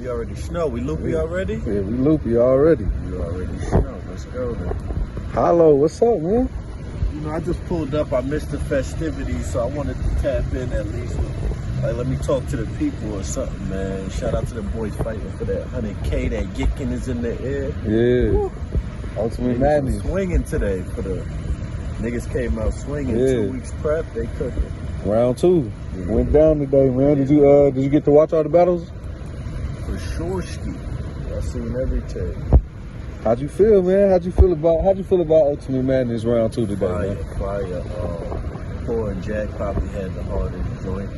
you already know. We loopy already? Yeah, we loopy already. You already know. Let's go then. Holla, what's up, man? You know, I just pulled up. I missed the festivities, so I wanted to tap in at least. Let me talk to the people or something, man. Shout out to the boys fighting for that 100K. That yicking is in the air. Yeah. Woo. Ultimate Madness. Swinging today for the niggas came out swinging. Yeah. 2 weeks prep, they cooking. Round 2 Yeah. went down today, man. Did you get to watch all the battles? For sure, ski. I seen everything. How'd you feel, man? How'd you feel about Ultimate Madness round 2 today, man? Fire. Poor and Jack probably had the hardest joint.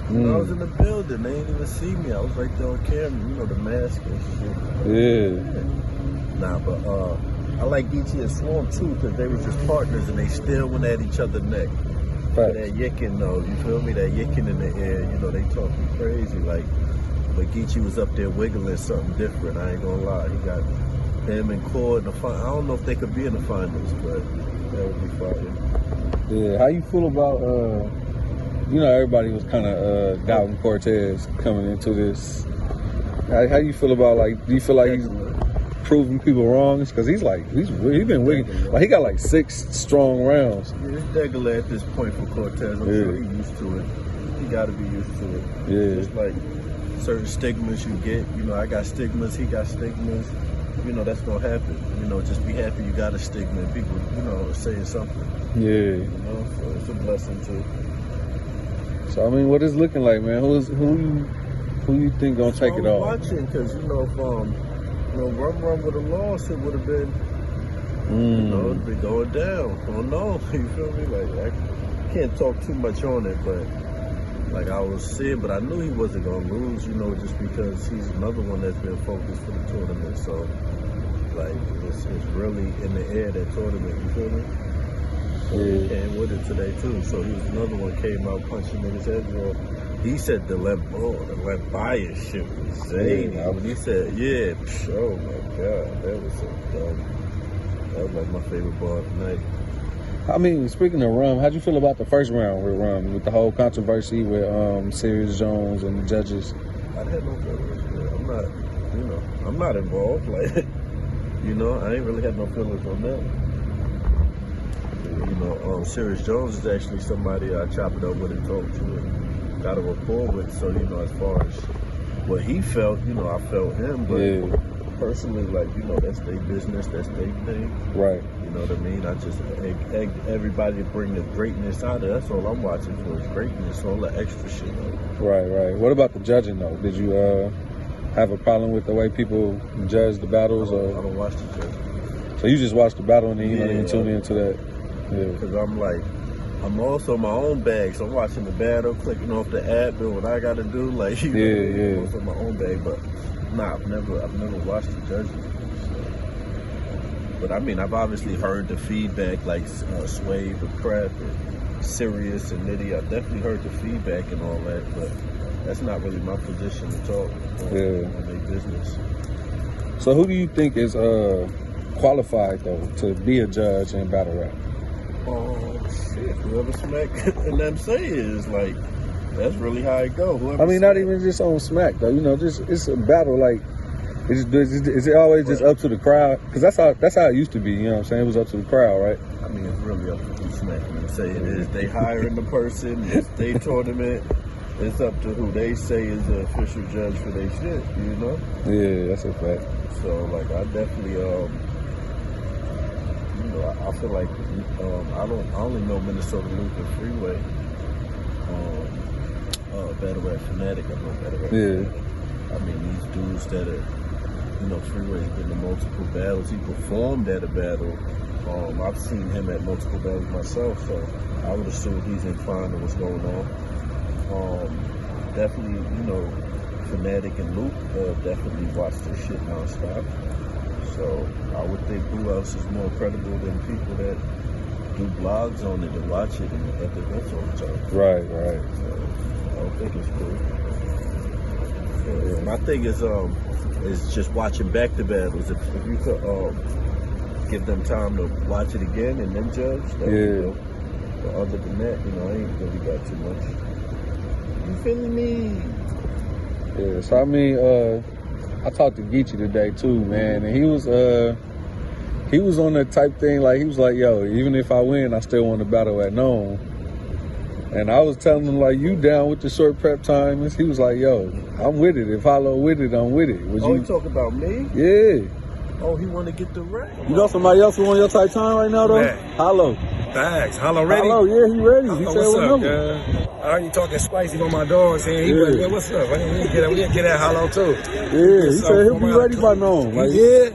I was in the building. They didn't even see me. I was right there on camera. You know, the mask and shit. Yeah. Nah, but I like Geechi and Swarm too, because they were just partners and they still went at each other's neck. Facts. That yicking though, you feel me? That yicking in the air, you know, they talking crazy. Like, but Geechi was up there wiggling something different. I ain't gonna lie. He got him and Core in the final. I don't know if they could be in the finals, but that would be fire. Yeah. How you feel about you know, everybody was kind of doubting Cortez coming into this. How you feel about, like, do you feel like he's proving people wrong? Because he's been wigging. Like, he got like 6 strong rounds. Yeah, it's regular at this point for Cortez. I'm sure he's used to it. He got to be used to it. Yeah. Just like certain stigmas you get. You know, I got stigmas. He got stigmas. You know, that's gonna happen. You know, just be happy you got a stigma and people, you know, are saying something. Yeah. You know, so it's a blessing too. So I mean, what is looking like, man? Who you think gonna take it off? Watching, because you know, if Rum with a loss, it would have been, you know, it'd been going down. Oh no, you feel me? Like, I can't talk too much on it, but like I was saying, but I knew he wasn't gonna lose, you know, just because he's another one that's been focused for the tournament. So like it's really in the air, that tournament, you feel me? Yeah. He came with it today too. So he was another one, came out punching in his head. Well, he said the left bias shit was zany. Yeah, When he said, yeah, oh my God, that was so dumb. That was like my favorite bar tonight. I mean, speaking of Rum, how'd you feel about the first round with Rum, with the whole controversy with Serious Jones and the judges? I had no feelings. I'm not involved. Like, you know, I ain't really had no feelings on that. You know, Serious Jones is actually somebody I chop it up with and talk to and got a rapport with. So, you know, as far as what he felt, you know, I felt him. But personally, like, you know, that's their business, that's their thing. Right. You know what I mean? I just egg everybody to bring the greatness out of it. That's all I'm watching for is greatness, all the extra shit. Right. What about the judging, though? Did you have a problem with the way people judge the battles? I don't watch the judging. So you just watch the battle and then you don't even tune into that? Yeah. Because I'm also my own bag, so I'm watching the battle, clicking off the app, doing what I got to do. Like, you know, I'm also my own bag, but nah, I've never watched the judging. But I mean, I've obviously heard the feedback, like Sway, the Prep, and Sirius and Nitty. I definitely heard the feedback and all that, but that's not really my position to talk on their business. So who do you think is qualified, though, to be a judge in battle rap? Oh, shit. Whoever Smack and them say is, like, that's really how it go. Whoever I mean, not even just on Smack, though. You know, just it's a battle, like, is it always just up to the crowd? Because that's how it used to be, you know what I'm saying? It was up to the crowd, right? I mean, it's really up to who Smack and say it is. They hiring the person, it's their tournament. It's up to who they say is the official judge for their shit, you know? Yeah, that's a fact. So, like, I definitely, you know, I feel like I only know Minnesota Luke and Freeway. Battle Rap Fanatic, I know Battle Rap Fanatic. I mean, these dudes that are, you know, Freeway's been to multiple battles. He performed at a battle. I've seen him at multiple battles myself, so I would assume he's in fine with what's going on. Definitely, you know, Fanatic and Luke definitely watch this shit nonstop. So I would think who else is more credible than people that do blogs on it and watch it and at the events all the time. Right. So I don't think it's cool. My thing is just watching back the battles. If you could give them time to watch it again and then judge, that would be dope. But other than that, you know, I ain't really got too much. You feeling me? Yeah, so I mean, I talked to Geechi today too, man, and he was on that type thing. Like he was like, yo, even if I win, I still want to battle at Nome. And I was telling him, like, you down with the short prep time? And he was like, yo, I'm with it. If Holla with it, I'm with it. You talk about me? Yeah. Oh, he want to get the rank. You know somebody else who on your type time right now, though? Man. Holla. Thanks. Holla ready? Holla, yeah, he ready. He said what's what up, number? I heard you talking spicy on my dog, saying he was, man, what's up? We didn't get that Holla too. Yeah, he said he'll be ready by Nome. Like, yeah,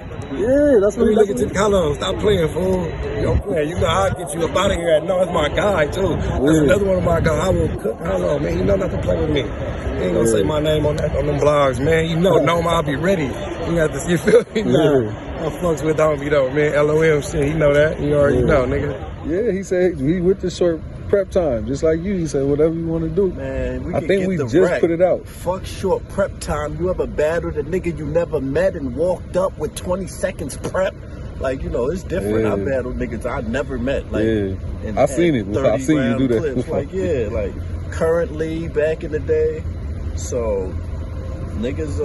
that's what he looking to. Hello, stop playing, fool. Yo, man, you know I'll get you up out of here. No, it's my guy, too. That's another one of my guys. I will cook. Hello, man. You know not to play with me. You ain't gonna say my name on them blogs, man. You know, I'll be ready. You got this, you feel me? Nah, I fucks with Donkey, though, man. LOM shit, he know that. You already know, nigga. Yeah, he said he with the short prep time, just like you. He said whatever you want to do. Man, I think we just put it out. Fuck short prep time. You ever battled a nigga you never met and walked up with 20 seconds prep? Like, you know, it's different. I battled niggas I never met. Like, I've seen it. I've seen you do that. Clips. Like, like currently, back in the day. So, niggas,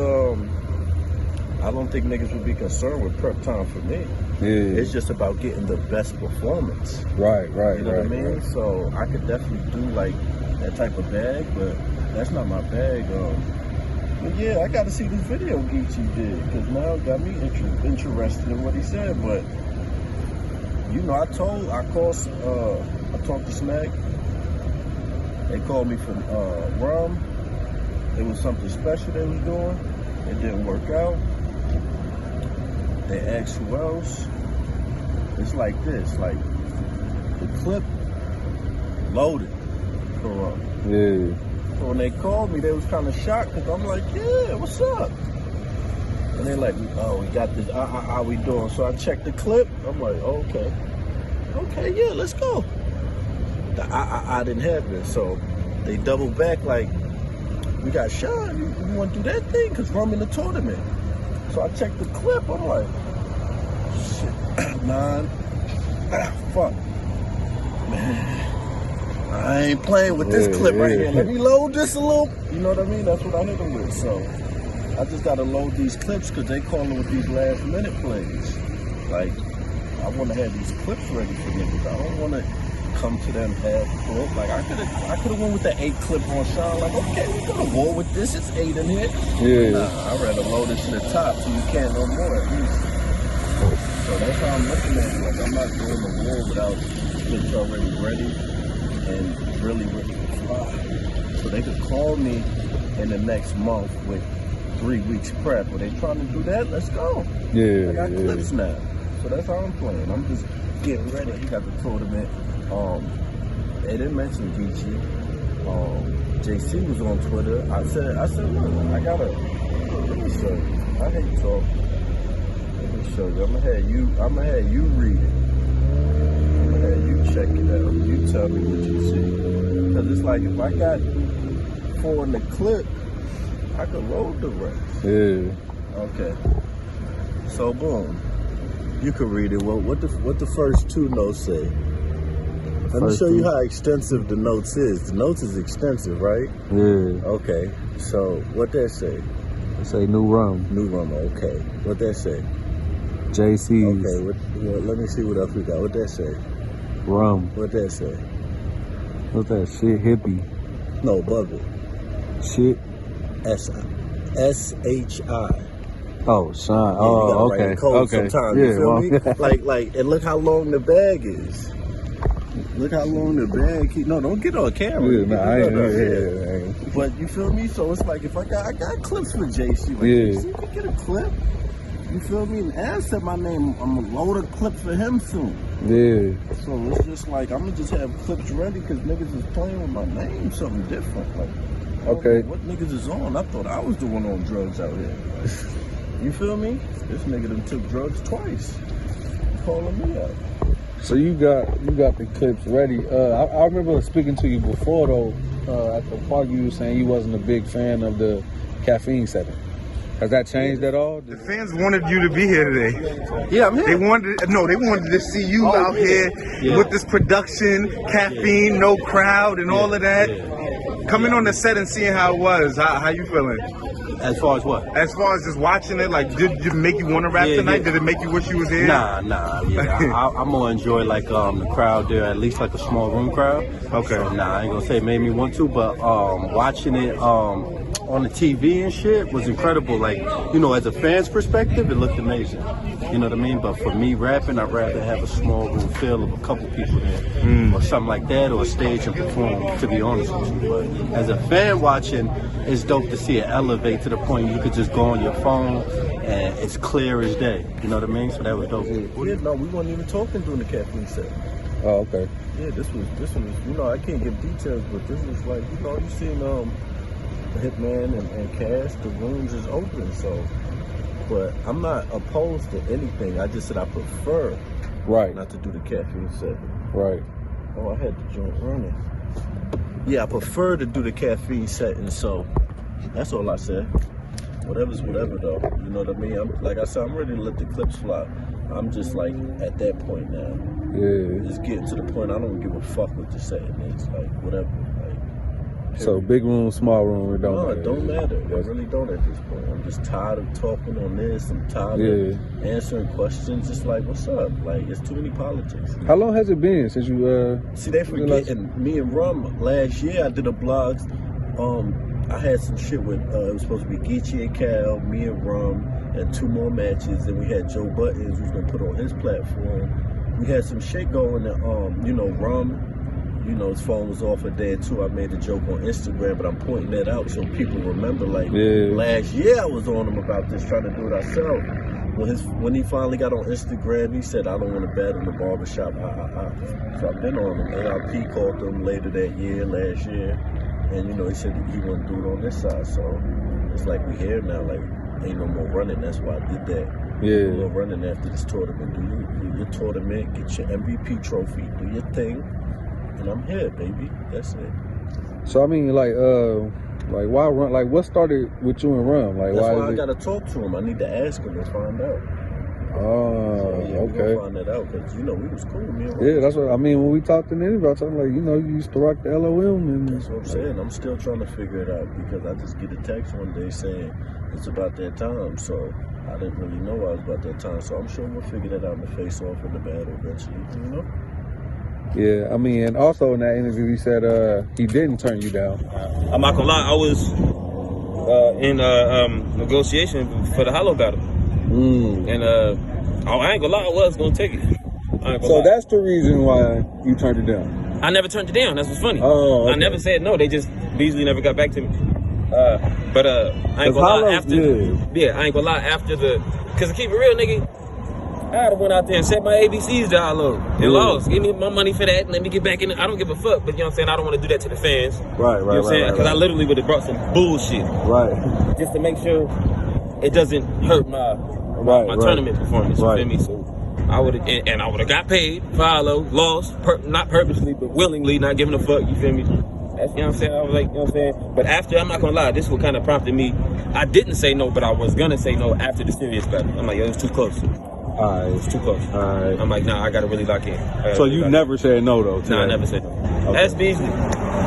I don't think niggas would be concerned with prep time for me. Yeah. It's just about getting the best performance. Right. You know what I mean? Right. So I could definitely do like that type of bag, but that's not my bag. But yeah, I got to see this video Geechi did, because now it got me interested in what he said. But you know, I talked to Smack. They called me from Rum. It was something special they was doing. It didn't work out. They asked who else. It's like this, like the clip loaded for Rum. Yeah. So when they called me, they was kind of shocked, because I'm like, yeah, what's up? And they're like, oh, we got this, how we doing? So I checked the clip. I'm like, okay, yeah, let's go. I didn't have this, so they doubled back like, we got shot. You want to do that thing? Because Rum in the tournament. So I checked the clip. I'm like, shit, 9. Fuck. Man, I ain't playing with this clip right here. Let me load this a little. You know what I mean? That's what I hit them with. So I just got to load these clips, because they calling with these last minute plays. Like, I want to have these clips ready for niggas. I don't want to come to them half clip. Like, I could have went with the 8 clip on Sean. Like, okay, we could have war with this. It's 8 in here. Yeah. Nah, I'd rather load it to the top so you can't no more at least. So that's how I'm looking at it. Like, I'm not doing the war without clips already ready and really ready to fly. So they could call me in the next month with 3 weeks prep. Are they trying to do that? Let's go. Yeah. I got clips now. So that's how I'm playing. I'm just getting ready. He got the tournament. They didn't mention Geechi. JC was on Twitter. I said, look, I gotta, let me show you. I hate talking. Let me show you. I'm gonna have you read it. I'm gonna have you check it out. You tell me what you see. Cause it's like, if I got 4 in the clip, I could load the rest. Yeah. Okay. So boom. You can read it. Well, what the first 2 notes say? Let me show you how extensive the notes is. The notes is extensive, right? Yeah. Okay. So what that say? They say New Rum. New Rum. Okay. What that say? JC's. Okay. Let me see what else we got. What that say? Rum. What that say? What's that shit? Hippie. No, bubble. Shit. S-H-I. Oh, Sean. Yeah, oh, okay. Sometimes, you feel me? Like, and look how long the bag is. Look how long the bag keep. No, don't get on camera. Yeah, But you feel me? So it's like, if I got clips for JC. Like, JC can get a clip. You feel me? And Ash said my name. I'm gonna load a clip for him soon. Yeah. So it's just like, I'm gonna just have clips ready, because niggas is playing with my name, something different. Like, okay. What niggas is on? I thought I was the one on drugs out here. You feel me? This nigga done took drugs twice. He's calling me out. So you got the clips ready. I remember speaking to you before though. At the park, you were saying you wasn't a big fan of the caffeine setting. Has that changed at all? The fans wanted you to be here today. Yeah, I'm here. They wanted to see you out here with this production, caffeine, no crowd, and all of that. Coming on the set and seeing how it was, how you feeling? As far as what? As far as just watching it, like, did it make you want to rap tonight? Yeah. Did it make you wish you was here? Nah. Yeah, I'm gonna enjoy like the crowd there, at least like a small room crowd. Okay. So, I ain't gonna say it made me want to, but watching it on the TV and shit was incredible. Like, you know, as a fan's perspective, it looked amazing. You know what I mean? But for me rapping, I'd rather have a small room feel of a couple people there, or something like that, or a stage and perform. To be honest with you, but as a fan watching, it's dope to see it elevate to the point you could just go on your phone and it's clear as day. You know what I mean? So that was dope. Yeah, no, we weren't even talking during the caffeine set. Oh, okay. Yeah, this one was, you know, I can't give details, but this was like, you know, you seen Hitman and Cass, the rooms is open, so. But I'm not opposed to anything. I just said I prefer not to do the caffeine set. Right. Oh, I had the joint running. Yeah, I prefer to do the caffeine setting, so that's all I said. Whatever's whatever, though. You know what I mean? Like I said, I'm ready to let the clips fly. I'm just like at that point now. Yeah. Just getting to the point I don't give a fuck what the setting is. Like, whatever. Like, so big room, small room, it don't matter. No, it don't matter. It really don't at this point. I'm just tired of talking on this. I'm tired of answering questions. It's like, what's up? Like, it's too many politics. How long has it been since you See, they forgetting. Me and Rum, last year I did a vlogs. I had some shit with, it was supposed to be Geechi and Cal, me and Rum, and 2 more matches. And we had Joe Buttons, who's gonna put on his platform. We had some shit going, and, you know, Rum, you know, his phone was off a day or 2. I made a joke on Instagram, but I'm pointing that out so people remember, like, last year I was on him about this, trying to do it ourselves. When he finally got on Instagram, he said, I don't want to battle in the barbershop, So I've been on him. ARP called him later that year, last year, and, you know, he said he wouldn't do it on this side, so it's like we here now, like, ain't no more running, that's why I did that. Yeah. No more running after this tournament. Do your tournament, get your MVP trophy, do your thing. And I'm here, baby. That's it. So I mean, like why run? Like, what started with you and Rum? Like, that's why I gotta talk to him. I need to ask him and find out. Oh, so, yeah, okay. We're gonna find that out because you know we was cool, man. Yeah, that's what I mean. When we talked in the interview, I was like, you know, you used to rock the LOM, and that's what I'm saying. I'm still trying to figure it out because I just get a text one day saying it's about that time. So I didn't really know I was about that time. So I'm sure we'll figure that out in the face off in the battle eventually. You know. Yeah, I mean, and also in that interview, he said he didn't turn you down. I'm not gonna lie, I was in negotiation for the Holla battle, and I ain't gonna lie, I was gonna take it. So that's the reason why you turned it down. I never turned it down. That's what's funny. Oh, okay. I never said no. They just Beasley never got back to me. But I ain't gonna lie after. I ain't gonna lie after cause to keep it real, nigga. I'd have went out there and set my ABCs to Holla and lost. Give me my money for that and let me get back in it. I don't give a fuck, but you know what I'm saying? I don't want to do that to the fans. Right, you know what I'm saying? Because I literally would have brought some bullshit. Right. Just to make sure it doesn't hurt my tournament performance. You feel me? So I would have, and I would have got paid for Holla, lost, not purposely, but willingly, not giving a fuck. You feel me? That's, you know what I'm saying? I was like, you know what I'm saying? But after, I'm not gonna lie, this is what kind of prompted me. I didn't say no, but I was gonna say no after the serious battle. I'm like, yo, it's too close. It's too close. I'm like, nah, I gotta really lock in. So you never said no, though? Nah, I never said no. Okay. That's Beasley.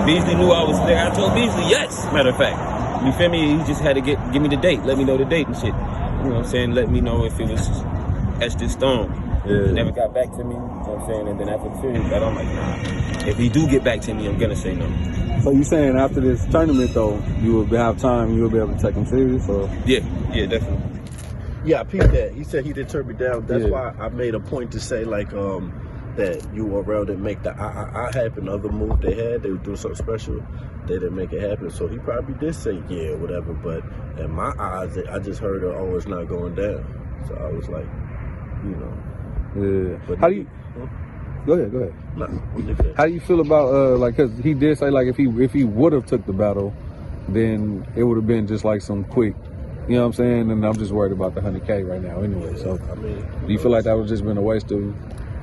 Beasley knew I was there. I told Beasley yes, matter of fact. You feel me? He just had to give me the date, let me know the date and shit. You know what I'm saying? Let me know if it was etched in stone. Yeah. He never got back to me, you know what I'm saying? And then after the series battle, I'm like, nah. If he do get back to me, I'm gonna say no. So you saying after this tournament, though, you will have time, you will be able to take him serious? Or? Yeah, definitely. Yeah, I peeped that. He said he didn't turn me down. That's why I made a point to say, like, that URL didn't make the I happen. Other move they had, they were doing something special. They didn't make it happen. So he probably did say yeah, whatever. But in my eyes, I just heard, oh, it's not going down. So I was like, you know. Yeah. But how do you? Go ahead. Nah, how do you feel about like? Cause he did say like if he would have took the battle, then it would have been just like some quick. You know what I'm saying? And I'm just worried about the 100K right now anyway. So, I mean, do you feel like that would just been a waste of?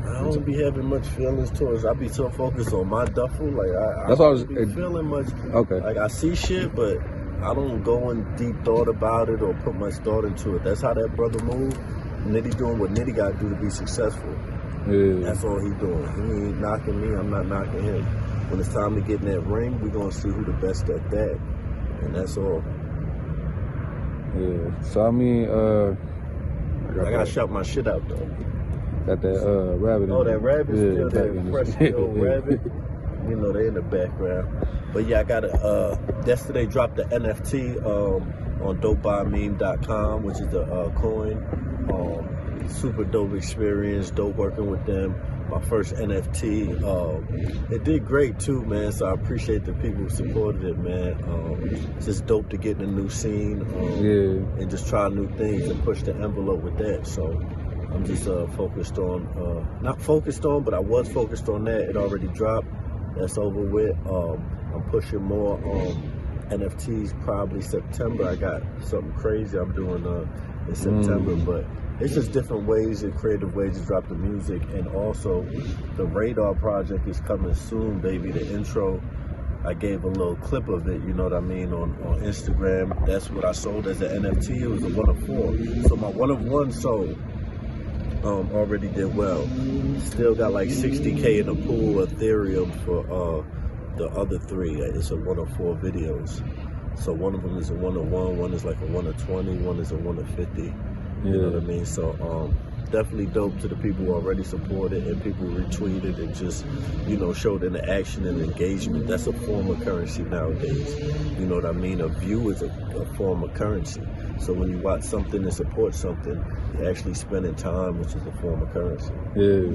I don't be having much feelings towards. I be so focused on my duffel. Like I don't be feeling much. Okay. Like I see shit, but I don't go in deep thought about it or put much thought into it. That's how that brother moved. Nitty doing what Nitty got to do to be successful. Yeah. That's all he doing. He ain't knocking me. I'm not knocking him. when it's time to get in that ring, we're gonna see who the best at that, and that's all. Yeah. So I mean, I gotta shout my shit out though. Got that rabbit. Oh, that rabbit, still that fresh old Yeah. rabbit. You know, they in the background. But yeah, I gotta yesterday dropped the NFT on dopebymeme.com, which is the coin. Super dope experience, dope working with them. My first NFT. It did great too, man. So I appreciate the people who supported it, man. It's just dope to get in a new scene and just try new things and push the envelope with that. So I'm just focused on, not focused on, but I was focused on that. It already dropped. That's over with. I'm pushing more NFTs probably September. I got something crazy I'm doing in September, but it's just different ways and creative ways to drop the music. And also the Radar project is coming soon, baby. The intro, I gave a little clip of it, you know what I mean, on Instagram. That's what I sold as an NFT. It was a 1 of 4. So my 1 of 1 sold. Already did well. Still got like 60K in the pool of Ethereum for the other 3. It's a 1 of 4 videos. So one of them is a 1 of 1, one is like a 1 of 20, one is a 1 of 50. You know what I mean? So definitely dope to the people who already supported and people who retweeted and just, you know, showed interaction and engagement. That's a form of currency nowadays. You know what I mean? A view is a form of currency. So when you watch something and support something, you're actually spending time, which is a form of currency. Yeah.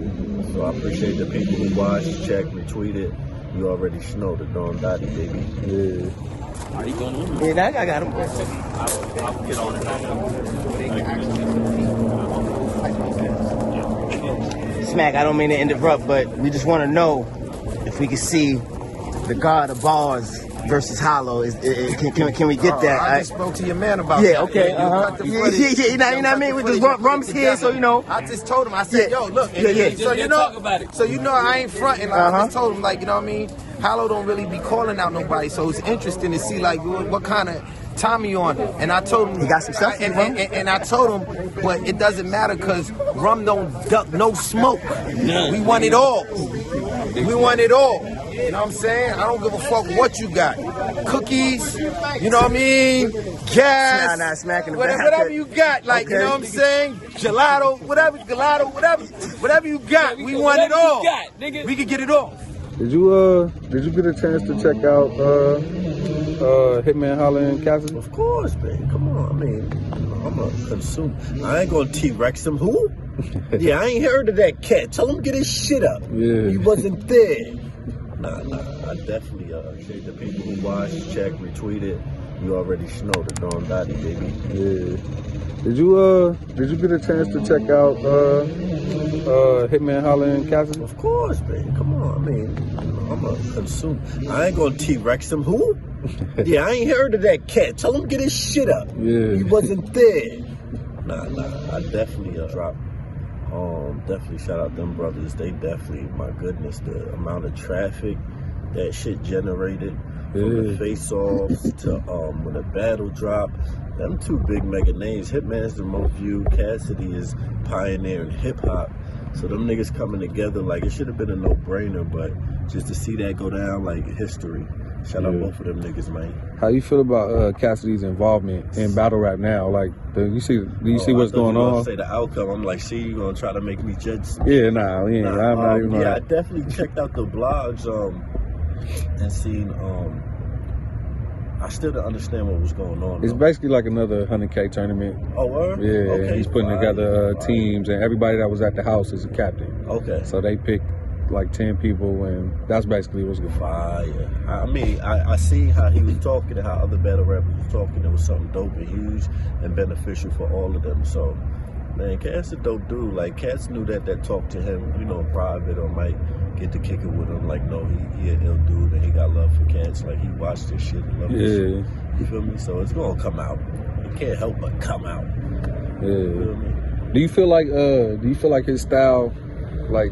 So I appreciate the people who watched, checked, retweeted. You already know the Don Dottie, baby. Yeah. Are you going on? Yeah, I got him. I'll get on it. Smack, I don't mean to interrupt, but we just want to know if we can see the God of Bars versus Holla. Can we get that? I just spoke to your man about that. Yeah, okay. You know what I mean? With the rum's here, so you know. I just told him, I said, yo, look. So you know, I ain't fronting. Like, I just told him, like, you know what I mean? Hollow don't really be calling out nobody, so it's interesting to see, like, what kind of time he on. And I told him, he got some stuff. And I told him, but it doesn't matter because rum don't duck no smoke. We want it all. We want it all. You know what I'm saying? I don't give a fuck what you got. Cookies, you know what I mean? Gas, nah, smacking the whatever you got, like, you know what I'm saying? Gelato, whatever you got, we want it all. We can get it all. Did you get a chance to check out Hitman, Holla, and Cassidy? Of course, man. Come on. I mean, I'm a consumer. I ain't gonna T-Rex him. Who? Yeah, I ain't heard of that cat. Tell him get his shit up. Yeah. He wasn't there. Nah. I definitely appreciate the people who watched, checked, retweeted. You already know the Don Dottie, baby. Yeah. Did you get a chance to check out Hitman, Holla, and Cassidy? Of course, man. Come on. I mean, I'm a consumer. I ain't gonna T-Rex him. Who? Yeah, I ain't heard of that cat. Tell him get his shit up. Yeah. He wasn't there. Nah. I definitely dropped. Definitely shout out them brothers. They definitely, my goodness, the amount of traffic that shit generated from the face-offs to when the battle dropped. Them 2 big mega names. Hitman's the most viewed. Cassidy is pioneering hip-hop. So them niggas coming together, like, it should have been a no-brainer, but just to see that go down, like, history. Shout out both of them niggas, man. How you feel about Cassidy's involvement in battle rap now? Like, do you see what's going on? Say the outcome. I'm like, see, you gonna try to make me judge? Yeah, I'm not even. Yeah, I definitely checked out the blogs and seen. I still don't understand what was going on. It's basically like another 100K tournament. Oh, word? Yeah, okay, he's putting together teams, and everybody that was at the house is a captain. Okay. So they picked like 10 people, and that's basically what's going on. Fire. I mean, I see how he was talking and how other battle rappers was talking. It was something dope and huge and beneficial for all of them. So, man, Cat's a dope dude. Like, Cats knew that talked to him, you know, in private, or might get to kick it with him. Like, no, he an ill dude and he got love for Cats. Like, he watched this shit and loved this shit. You feel me? So it's gonna come out. It can't help but come out. Yeah. You feel me? Do you feel like his style, like,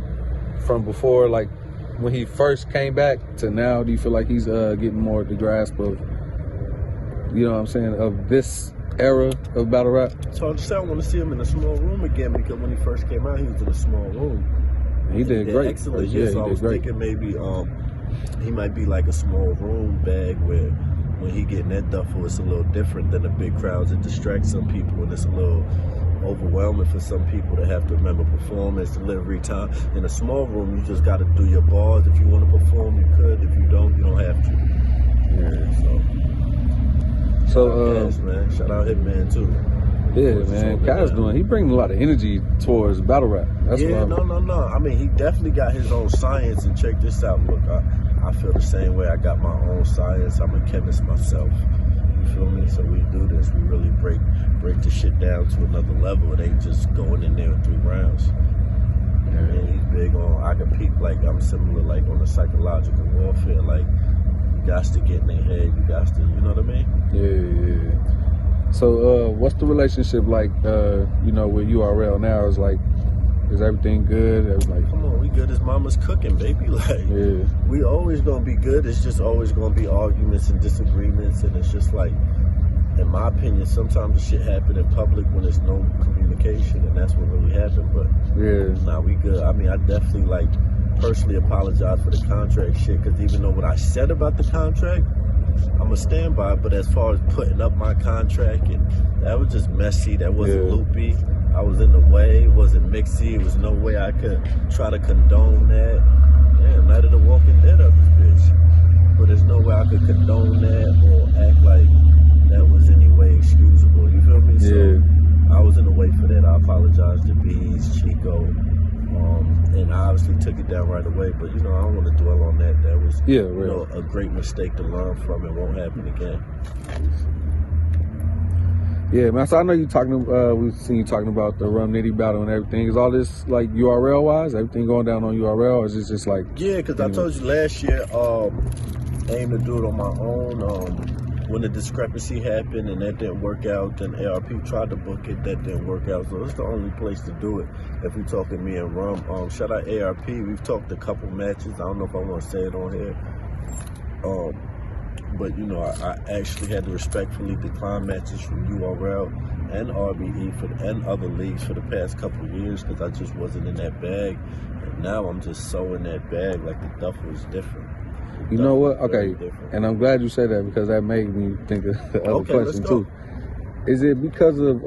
from before, like when he first came back to now, do you feel like he's getting more the grasp of, you know what I'm saying, of this era of battle rap? So I want to see him in a small room again, because when he first came out, he was in a small room. He did great. Excellent. Yeah, so I was thinking maybe he might be like a small room bag where when he getting that duffel, it's a little different than the big crowds. It distracts some people, and it's a little overwhelming for some people to have to remember performance, delivery time. In a small room, you just got to do your bars. If you want to perform, you could. If you don't, you don't have to. Yeah. So man, shout out Hitman too. Yeah, man. Kai's he bringing a lot of energy towards battle rap. That's yeah, no. I mean, he definitely got his own science. And check this out. Look, I feel the same way. I got my own science. I'm a chemist myself. You feel me? So we do this. We really break the shit down to another level. It ain't just going in there in 3 rounds. You know what I mean? He's big on, I can peep, like, I'm similar, like, on the psychological warfare. Like, you got to get in their head. You got to, you know what I mean? Yeah. So, what's the relationship like, you know, with URL now? Is everything good? Come on, we good as mama's cooking, baby. Like, we always gonna be good. It's just always gonna be arguments and disagreements, and it's just like, in my opinion, sometimes the shit happen in public when there's no communication, and that's what really happened. But nah, we good. I mean, I definitely like personally apologize for the contract shit, because even though what I said about the contract, I'm a stand by it, but as far as putting up my contract, and that was just messy. That wasn't loopy. I was in the way. It wasn't mixy. It was no way I could try to condone that. Damn, Night of the Walking Dead up this bitch. But there's no way I could condone that or act like that was any way excusable. You feel me? So I was in the way for that. I apologize to Bees, Chico, and I obviously took it down right away. But, you know, I don't want to dwell on that. That was you know, a great mistake to learn from. It won't happen again. Yeah, man. So I know you talking. We've seen you talking about the Rum Nitty battle and everything. Is all this like URL wise? Everything going down on URL, or is it just like? Yeah, because I told you last year, I aimed to do it on my own. When the discrepancy happened and that didn't work out, then ARP tried to book it. That didn't work out, so it's the only place to do it. If we talking me and Rum, shout out ARP. We've talked a couple matches. I don't know if I want to say it on here. But, you know, I actually had to respectfully decline matches from URL and RBE and other leagues for the past couple of years because I just wasn't in that bag. And now I'm just so in that bag, like the duffel is different. You know what? Okay, and I'm glad you said that because that made me think of the other question too. Is it because of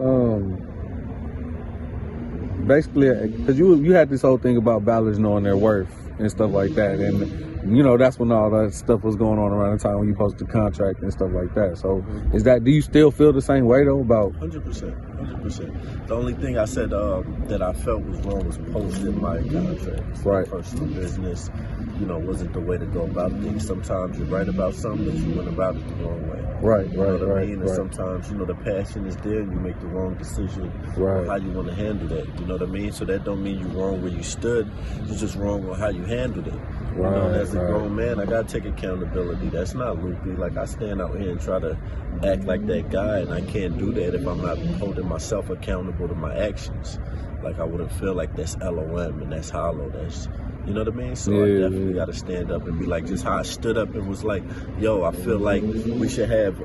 basically because you had this whole thing about battlers knowing their worth and stuff like that, and you know that's when all that stuff was going on around the time when you posted the contract and stuff like that. So do you still feel the same way though about? 100%. The only thing I said that I felt was wrong was posting my contract. Right. Personal business, you know, wasn't the way to go about things. Sometimes you're right about something, but you went about it the wrong way. Right. You know what I mean? And sometimes, you know, the passion is there and you make the wrong decision on how you want to handle that. You know what I mean? So that don't mean you're wrong where you stood. You're just wrong on how you handled it. You know, as a grown man, I gotta take accountability. That's not loopy. Like I stand out here and try to act like that guy, and I can't do that if I'm not holding myself accountable to my actions. Like I wouldn't feel like that's LOM and that's hollow. That's, you know what I mean? So I definitely got to stand up and be like, just how I stood up and was like, yo, I feel like we should have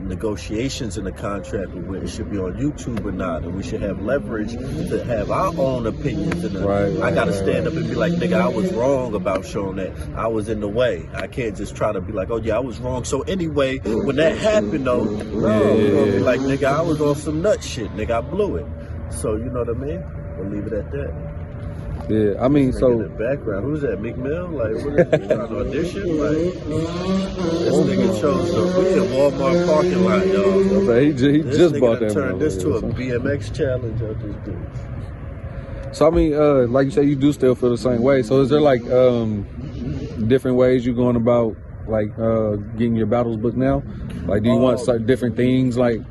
negotiations in the contract where it should be on YouTube or not, and we should have leverage to have our own opinions. And I got to stand up and be like, nigga, I was wrong about showing that. I was in the way. I can't just try to be like, oh yeah, I was wrong. So anyway, when that happened though, we're gonna be like, nigga, I was on some nut shit. Nigga, I blew it. So you know what I mean? We'll leave it at that. Yeah, I mean, so in the background, who's that? Meek Mill? Like, what is he? Trying to audition? Like, this nigga chose the we in Walmart parking lot, y'all. He just bought that. Turned this to a BMX challenge out this dude. So I mean, like you said, you do still feel the same way. So is there like different ways you're going about like getting your battles booked now? Like, do you want certain different things? Like,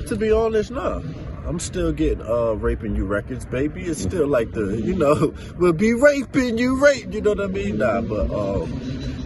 to be honest, no. I'm still getting Raping You records, baby. It's still like the, you know, we'll be raping you, you know what I mean? Nah, but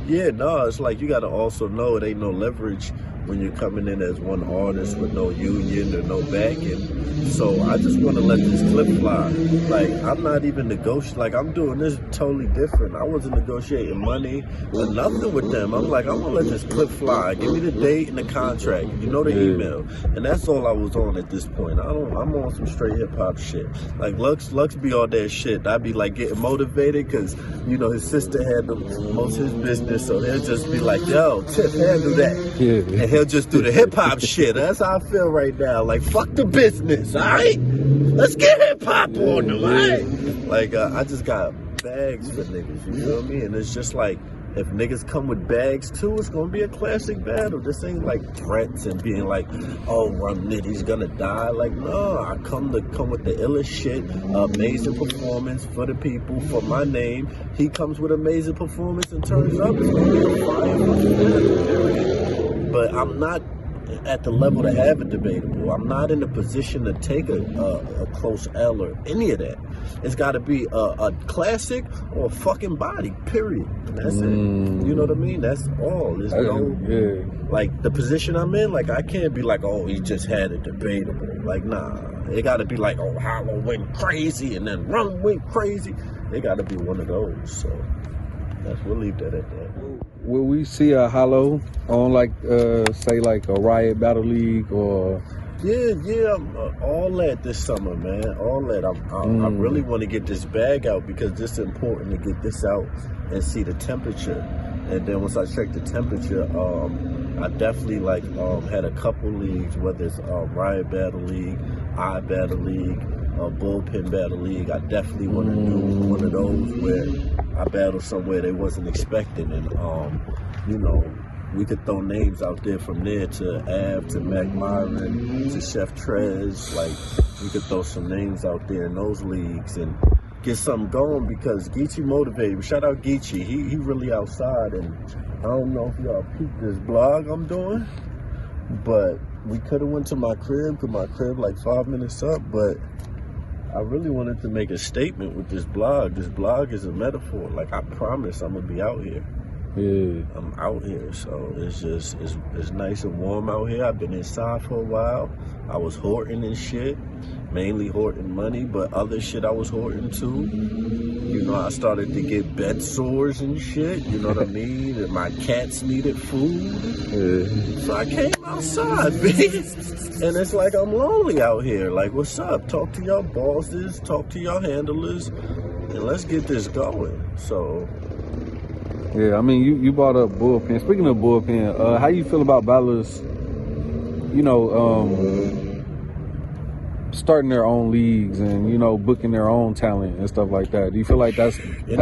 it's like you got to also know it ain't no leverage when you're coming in as one artist with no union or no backing. So I just want to let this clip fly. Like, I'm not even negotiating. Like, I'm doing this totally different. I wasn't negotiating money or nothing with them. I'm like, I'm going to let this clip fly. Give me the date and the contract. You know, the email. And that's all I was on at this point. I'm on some straight hip-hop shit. Like, Lux be all that shit. I'd be, like, getting motivated because, you know, his sister had most of his business. So he'll just be like, yo, Tiff, handle that. Yeah. And he'll just do the hip-hop shit. That's how I feel right now. Like, fuck the business. All right, let's get hip hop on them. All right, like I just got bags for niggas. You know what I mean? And it's just like if niggas come with bags too, it's gonna be a classic battle. This ain't like threats and being like, oh, Rum Nitty's gonna die. Like, no, I come with the illest shit, amazing performance for the people, for my name. He comes with amazing performance and turns up. It's gonna be a fire fucking battle, period. But I'm not at the level to have it debatable. I'm not in a position to take a close L or any of that. It's got to be a classic or a fucking body, period. And that's it. You know what I mean? That's all. There's like, the position I'm in, like, I can't be like, oh, he just had it debatable. Like, nah. It got to be like, oh, Holla went crazy and then Rum went crazy. It got to be one of those. So we'll leave that at that. Will we see a Hollow on, like, say, like a Riot Battle League or? Yeah, all that this summer, man. All that. I really want to get this bag out because it's important to get this out and see the temperature. And then once I check the temperature, I definitely had a couple leagues, whether it's Riot Battle League, I Battle League, Bullpen Battle League. I definitely want to do one of those where I battle somewhere they wasn't expecting, and you know, we could throw names out there from there to Av, to Mac Myron, to Chef Trez. Like, we could throw some names out there in those leagues and get something going because Geechi motivated. Shout out Geechi. He really outside, and I don't know if y'all peeped this blog I'm doing, but we could have went to my crib because my crib like 5 minutes up, but I really wanted to make a statement with this blog. This blog is a metaphor. Like, I promise I'm gonna be out here. Yeah, I'm out here, so it's just it's nice and warm out here. I've been inside for a while. I was hoarding and shit, mainly hoarding money, but other shit I was hoarding too. You know, I started to get bed sores and shit. You know what I mean? And my cats needed food, so I came outside, bitch. And it's like I'm lonely out here. Like, what's up? Talk to your bosses, talk to your handlers, and let's get this going. So. Yeah, I mean, you brought up Bullpen. Speaking of Bullpen, how you feel about battlers, you know, starting their own leagues and, you know, booking their own talent and stuff like that? Do you feel like that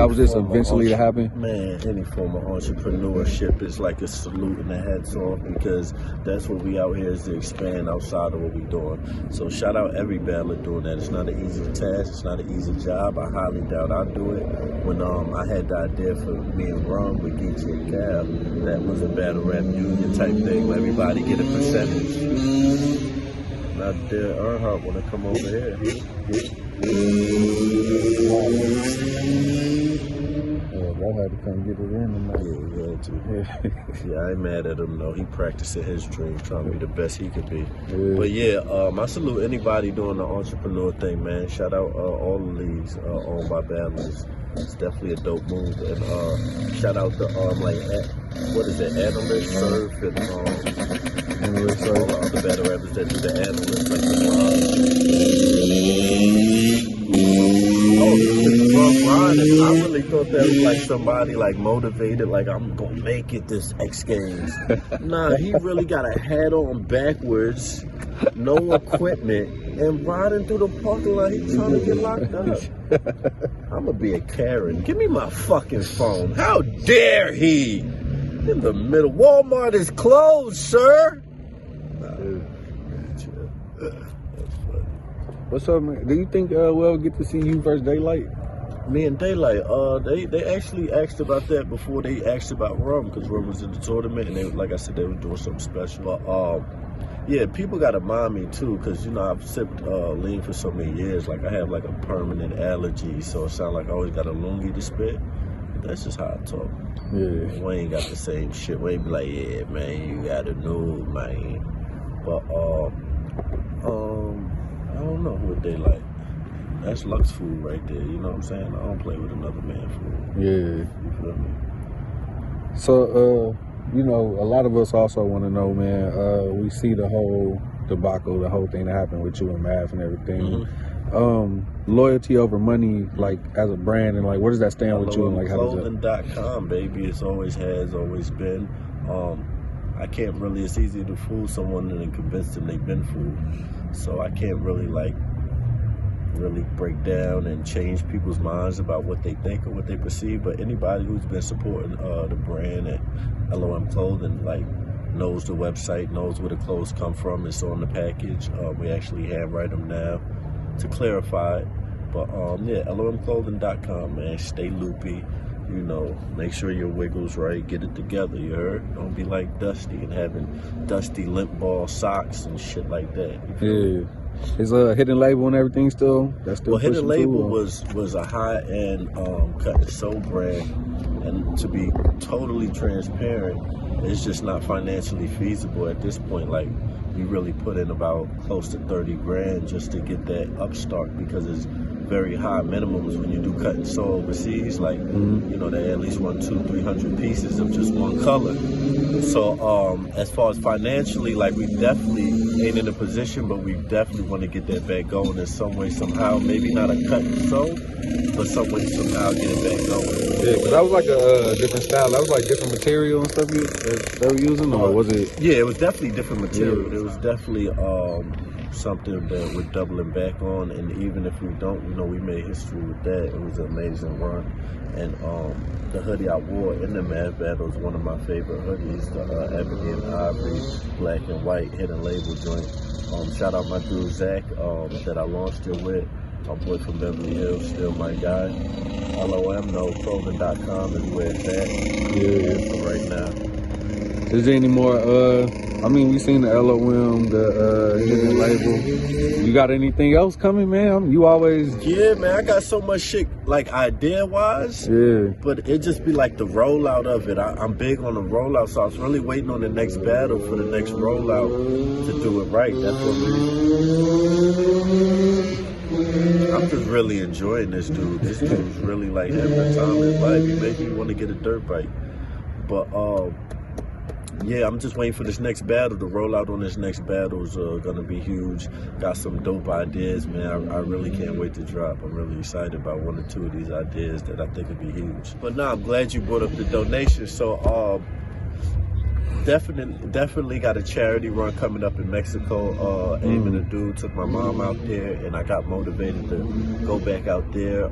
was just eventually to happen? Man, any form of entrepreneurship is like a salute and a hats off because that's what we out here is to expand outside of what we're doing. So shout out every battler doing that. It's not an easy task. It's not an easy job. I highly doubt I'll do it. When I had the idea for me and Rum with Geechi and Cab, that was a battle rap union type thing where everybody get a percentage. Not there, Earnhardt want to come over here. I had to come get it in tonight. Yeah, I ain't mad at him though. He practicing his dream, trying to be the best he could be. But yeah, I salute anybody doing the entrepreneur thing, man. Shout out all the leagues owned by battlers. It's definitely a dope move. And shout out to what is it, Analyst Surf and all the other battle rappers that do the analysts, like I really thought that was like somebody like motivated, like I'm gonna make it this X Games. Nah, he really got a hat on backwards, no equipment, and riding through the parking lot. He's trying to get locked up. I'm gonna be a Karen. Give me my fucking phone. How dare he? In the middle. Walmart is closed, sir. What's up, man? Do you think we'll get to see you versus Daylight? Me and Daylight, they actually asked about that before they asked about Rum, because Rum was in the tournament, and they, like I said, they were doing something special. Yeah, people gotta mind me too, because you know I've sipped lean for so many years. Like I have like a permanent allergy, so it sounds like I always got a lungie to spit. That's just how I talk. Yeah. We ain't got the same shit. We ain't be like, yeah, man, you gotta know, man. But I don't know what they like. That's Lux food right there. You know what I'm saying? I don't play with another man's food. Yeah. You feel me? So, you know, a lot of us also want to know, man. We see the whole debacle, the whole thing that happened with you and Math and everything. Loyalty over money, like as a brand, and like where does that stand with you? And like how does that? Clothing.com, baby. It's always has, always been. I can't really. It's easy to fool someone and then convince them they've been fooled. So I can't really really break down and change people's minds about what they think or what they perceive. But anybody who's been supporting the brand at LOM Clothing, like, knows the website, knows where the clothes come from. It's on the package. We actually handwrite them now to clarify it. But yeah, lomclothing.com, man. Stay loopy. You know, make sure your wiggles right. Get it together, you heard? Don't be like Dusty and having dusty limp ball socks and shit like that. Yeah. Is a Hidden Label and everything still? That's still. Well, Hidden Label was a high-end cut and sew brand, and to be totally transparent, it's just not financially feasible at this point. Like, we really put in about close to 30 grand just to get that upstart, because it's very high minimums when you do cut and sew overseas. Like, you know, they at least want 200-300 pieces of just one color. So as far as financially, like, we definitely ain't in a position, but we definitely want to get that back going in some way, somehow. Maybe not a cut and sew, but some way, somehow get it back going. Yeah, because that was like a different style. That was like different material and stuff they were using, or was it? Yeah, it was definitely different material. Yeah. It was definitely something that we're doubling back on, and even if we don't, you know, we made history with that. It was an amazing run. And the hoodie I wore in the Mad Battle is one of my favorite hoodies, the Ebony and Ivory black and white Hidden Label joint. Shout out my dude Zach that I launched it with, my boy from Beverly Hills, still my guy. LOMclothing.com is where it's at. Yeah, for right now. Is there any more I mean, we seen the LOM, the Hidden Label. You got anything else coming, man? You always... Yeah, man, I got so much shit, like, idea-wise. Yeah. But it just be like the rollout of it. I'm big on the rollout, so I was really waiting on the next battle for the next rollout to do it right. That's what I'm just really enjoying this dude. This dude's really, like, having the time of his life. He made me want to get a dirt bike. But, yeah, I'm just waiting for this next battle. The rollout on this next battle is going to be huge. Got some dope ideas, man. I really can't wait to drop. I'm really excited about one or two of these ideas that I think would be huge. But no, I'm glad you brought up the donation. So definitely got a charity run coming up in Mexico. Aiming to do. Took my mom out there, and I got motivated to go back out there.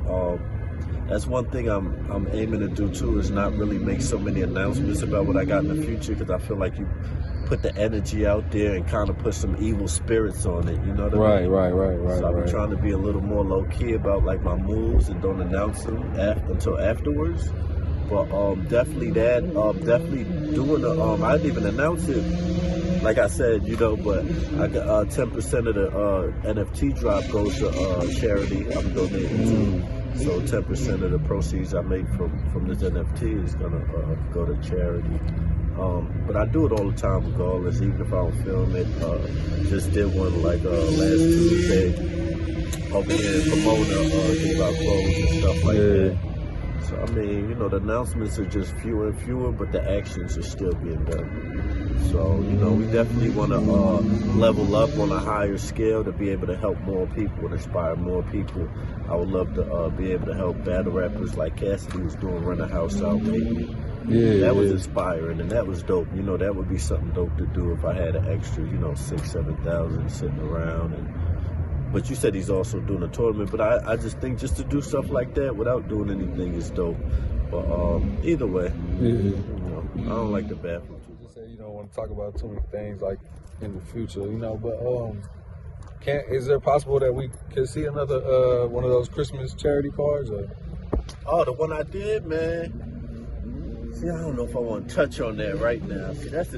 That's one thing I'm aiming to do too, is not really make so many announcements about what I got in the future, because I feel like you put the energy out there and kind of put some evil spirits on it, you know what I mean? Right. So I've been trying to be a little more low key about like my moves and don't announce them until afterwards. But definitely that, definitely doing the I didn't even announce it. Like I said, you know, but I got 10% of the NFT drop goes to charity I'm donating to. So 10% of the proceeds I make from this NFT is gonna go to charity. But I do it all the time regardless, even if I don't film it. Just did one like last Tuesday over here in Pomona, gave out clothes and stuff like that. So I mean, you know, the announcements are just fewer and fewer, but the actions are still being done. So, you know, we definitely want to level up on a higher scale to be able to help more people and inspire more people. I would love to be able to help battle rappers like Cassidy was doing, run a house out maybe. Yeah, that was inspiring, and that was dope. You know, that would be something dope to do if I had an extra, you know, 6,000-7,000 sitting around. But you said he's also doing a tournament. But I just think just to do stuff like that without doing anything is dope. But either way, you know, I don't like the bathroom. You just say you don't want to talk about too many things like in the future, you know. But is there possible that we can see another one of those Christmas charity cards? Or? Oh, the one I did, man. See, I don't know if I want to touch on that right now. See, that's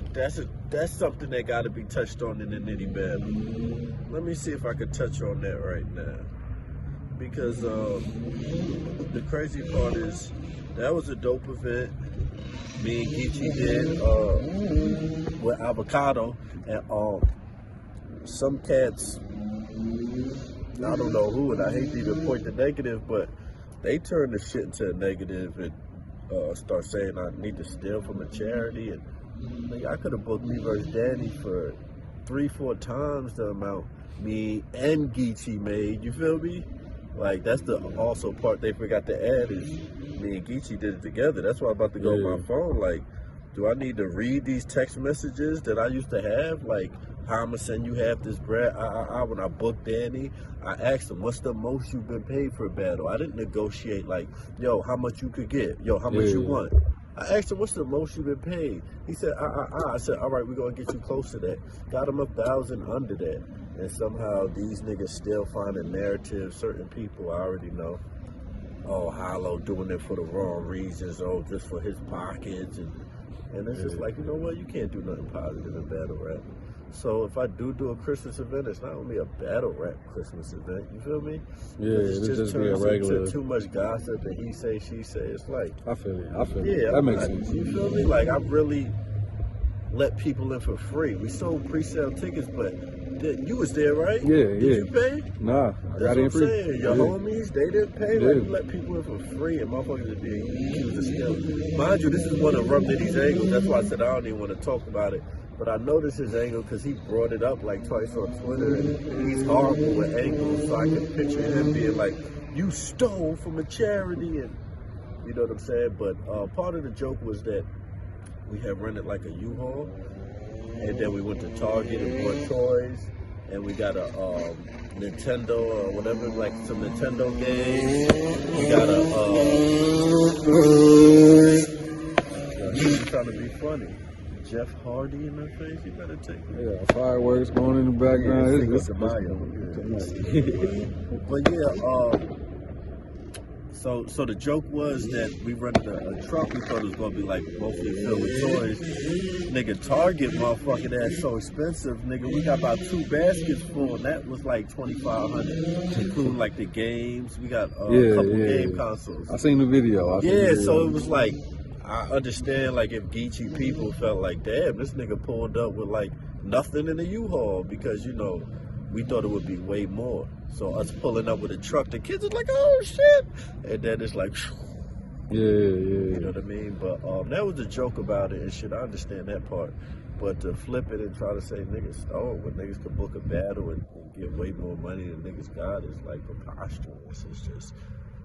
something that got to be touched on in the nitty battle. Let me see if I could touch on that right now. because the crazy part is that was a dope event. Me and Geechi did with Avocado, and some cats, I don't know who, and I hate to even point the negative, but they turned the shit into a negative and start saying I need to steal from a charity. And like, I could have booked me versus Danny for 3-4 times the amount me and Geechi made. You feel me? Like, that's the also part they forgot to add is me and Geechi did it together. That's why I'm about to go on my phone. Like, do I need to read these text messages that I used to have? Like, how I'ma send you half this bread? When I booked Danny, I asked him, what's the most you've been paid for a battle? I didn't negotiate like, yo, how much you could get? Yo, how much you want? I asked him, what's the most you've been paid? He said, I said, all right, we're going to get you close to that. Got him 1,000 under that. And somehow these niggas still find a narrative. Certain people I already know. Oh, Hollow doing it for the wrong reasons. Oh, just for his pockets. And it's just like, you know what? You can't do nothing positive in battle rap. So if I do a Christmas event, it's not only a battle rap Christmas event. You feel me? Yeah, it just be a regular. into too much gossip and he say, she say. It's like, I feel it. Yeah, that makes sense. You feel me? Like, I really let people in for free. We sold pre-sale tickets, but you was there, right? Yeah, Did you pay? Nah, I got in free. Saying. Your homies, they didn't pay. Like, you let people in for free, and motherfuckers are being used as scale. Mind you, this is one of Rum Nitty's angles. That's why I said I don't even want to talk about it. But I noticed his angle because he brought it up like twice on Twitter, and he's horrible with angles, so I can picture him being like, you stole from a charity, and you know what I'm saying? But part of the joke was that we had rented like a U-Haul, and then we went to Target and bought toys, and we got a Nintendo or whatever, like some Nintendo games. We got he's trying to be funny. Jeff Hardy in her face, you better take it. Yeah, fireworks going in the background. But yeah, so the joke was that we rented a truck. We thought it was gonna be like mostly filled with toys. Nigga, Target motherfucking that's so expensive. Nigga, we got about 2 baskets full, and that was like $2,500, including like the games. We got a couple game consoles. I seen the video. So it was like, I understand, like, if Geechi people felt like, damn, this nigga pulled up with, like, nothing in the U-Haul because, you know, we thought it would be way more. So us pulling up with a truck, the kids are like, oh, shit. And then it's like, you know what I mean? But that was the joke about it and shit. I understand that part. But to flip it and try to say niggas stole when niggas could book a battle and get way more money than niggas got is, like, preposterous. It's just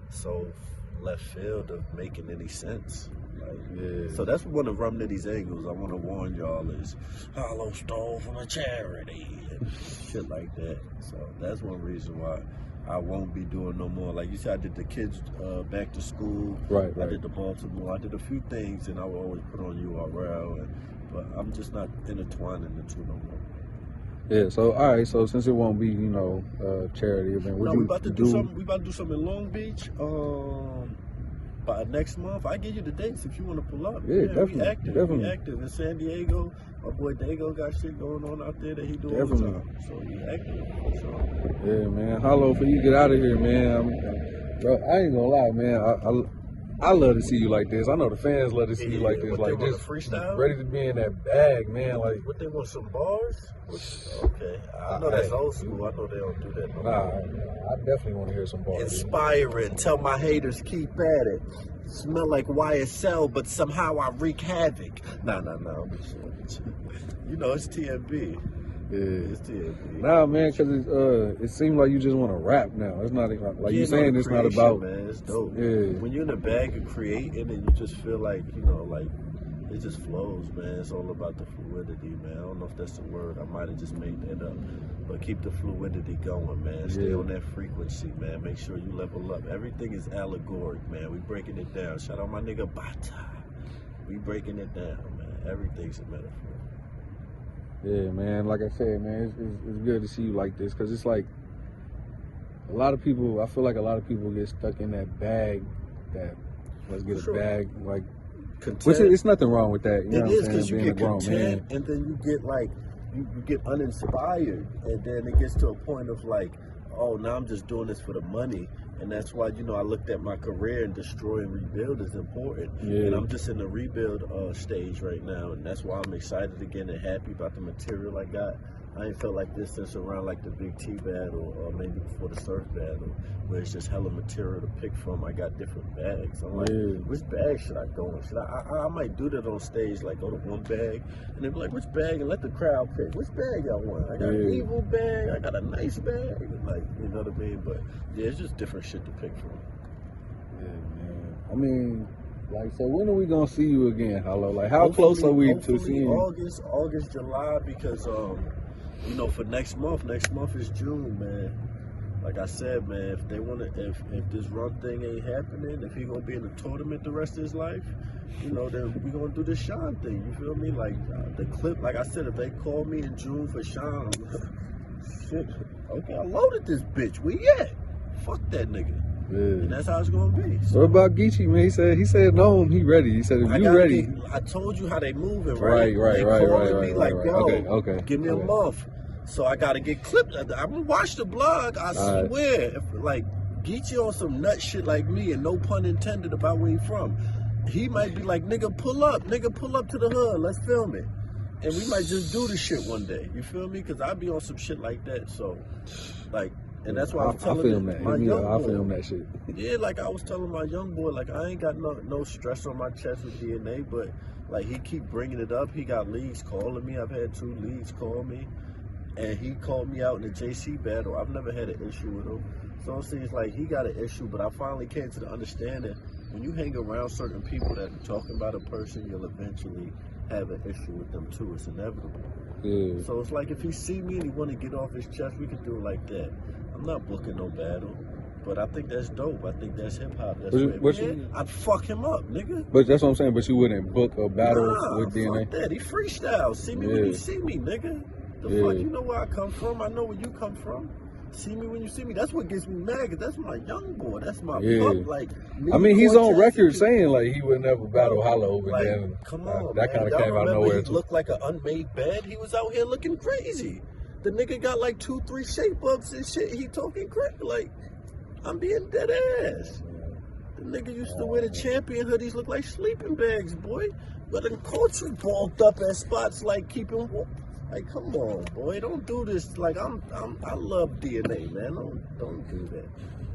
so left field of making any sense. Like, so that's one of Rum Nitty's angles. I want to warn y'all is Hollow stole from a charity and shit like that. So that's one reason why I won't be doing no more. Like you said, I did the kids back to school. Right. I did the Baltimore. I did a few things, and I will always put on URL. But I'm just not intertwining the two no more. Yeah. So all right. So since it won't be, you know, charity event, we about to do something. We about to do something in Long Beach. By next month, I give you the dates if you want to pull up. Yeah, definitely. We active in San Diego. My boy Dago got shit going on out there that he doing all the time. So he active. So. Yeah, man. Hollow, for you get out of here, man. Bro, I ain't gonna lie, man. I love to see you like this. I know the fans love to see you like this. Like this, freestyle, ready to be in that bag, man. Like, what they want, some bars? Okay, I know that's old school. I know they don't do that no more. I definitely want to hear some bars. Inspiring. Tell my haters keep at it. Smell like YSL, but somehow I wreak havoc. Nah. You know it's TMB. Yeah. It's TMB. Nah, man, because it seems like you just want to rap now. It's not like you're saying. It's not about. Man, it's dope. Yeah. When you're in the bag of creating, and you just feel like, you know, like it just flows, man. It's all about the fluidity, man. I don't know if that's the word. I might have just made that up. But keep the fluidity going, man. Stay on that frequency, man. Make sure you level up. Everything is allegoric, man. We breaking it down. Shout out my nigga Bata. We breaking it down, man. Everything's a metaphor. Yeah, man. Like I said, man, it's good to see you like this because it's like a lot of people. I feel like a lot of people get stuck in that bag. That let's get a bag, like. Which it's nothing wrong with that. You know it what is I'm because you being get content, and then you get like you get uninspired, and then it gets to a point of like, oh, now I'm just doing this for the money. And that's why, I looked at my career, and destroy and rebuild is important. Yeah. And I'm just in the rebuild stage right now, and that's why I'm excited again and happy about the material I got. I ain't felt like this since around like the Big T battle, or maybe before the Surf battle, where it's just hella material to pick from. I got different bags. I'm like, which bag should I go in? Should I might do that on stage, like go to one bag, and then be like, which bag, and let the crowd pick. Which bag y'all want? I got an evil bag, I got a nice bag, like, you know what I mean? But yeah, it's just different shit to pick from. Yeah, man. I mean, like, so when are we gonna see you again, Holla? Like, how close are we to seeing you? August, July, because for next month is June, man. Like I said, man, if they if this run thing ain't happening, if he gonna be in the tournament the rest of his life, then we gonna do the Sean thing. You feel me? Like the clip, like I said, if they call me in June for Sean, shit, okay, I loaded this bitch. Where you at? Fuck that nigga. Yeah. And that's how it's gonna be. So, what about Geechi, man? He said no, he ready. He said if you ready. I told you how they moving, right? Right. Yo, give me a month. So I gotta get clipped. I'm gonna watch the blog. I swear, if, like Geechi on some nut shit like me, and no pun intended about where he from, he might be like, nigga, pull up to the hood. Let's film it, and we might just do the shit one day. You feel me? Because I be on some shit like that. So, like. And that's why I'm telling my young boy. I'll film that shit. Yeah, like I was telling my young boy, like I ain't got no stress on my chest with DNA, but like he keep bringing it up. He got leagues calling me. I've had 2 leagues call me, and he called me out in the JC battle. I've never had an issue with him. So it seems like he got an issue, but I finally came to the understanding when you hang around certain people that are talking about a person, you'll eventually have an issue with them too. It's inevitable. Yeah. So it's like if he see me and he want to get off his chest, we can do it like that. I'm not booking no battle, but I think that's dope. I think that's hip hop. I'd fuck him up, nigga. But that's what I'm saying. But you wouldn't book a battle with DNA. Fuck that. He freestyle. See me when you see me, nigga. The fuck, you know where I come from. I know where you come from. See me when you see me. That's what gets me mad, because that's my young boy. That's my pup. Like, I mean, he's on record saying like he would never battle Holla over there. Come on, that kind of came out of nowhere. He looked like an unmade bed. He was out here looking crazy. The nigga got like 2-3 shape ups and shit. He talking crazy. Like, I'm being dead ass. The nigga used to wear the champion hoodies, look like sleeping bags, boy. But the culture bulked up at spots like keeping. Like, come on, boy, don't do this. Like, I love DNA, man. Don't do that.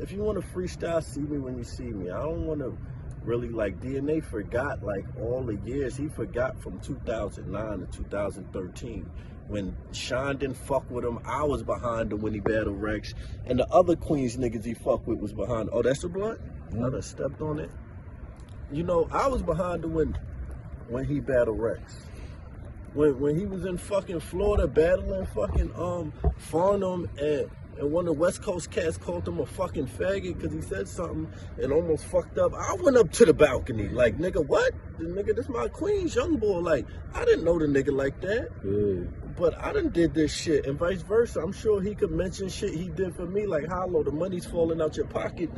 If you want to freestyle, see me when you see me. I don't want to really, like, DNA forgot, like, all the years. He forgot from 2009 to 2013. When Sean didn't fuck with him, I was behind him when he battled Rex. And the other Queens niggas he fucked with was behind. Oh, that's the blunt? I done stepped on it. I was behind him when he battled Rex. When he was in fucking Florida battling fucking Farnham, and one of the West Coast cats called him a fucking faggot because he said something and almost fucked up. I went up to the balcony like, nigga, what? The nigga, this my Queens young boy. Like, I didn't know the nigga like that. But I done did this shit, and vice versa. I'm sure he could mention shit he did for me, like, Hollow, the money's falling out your pocket.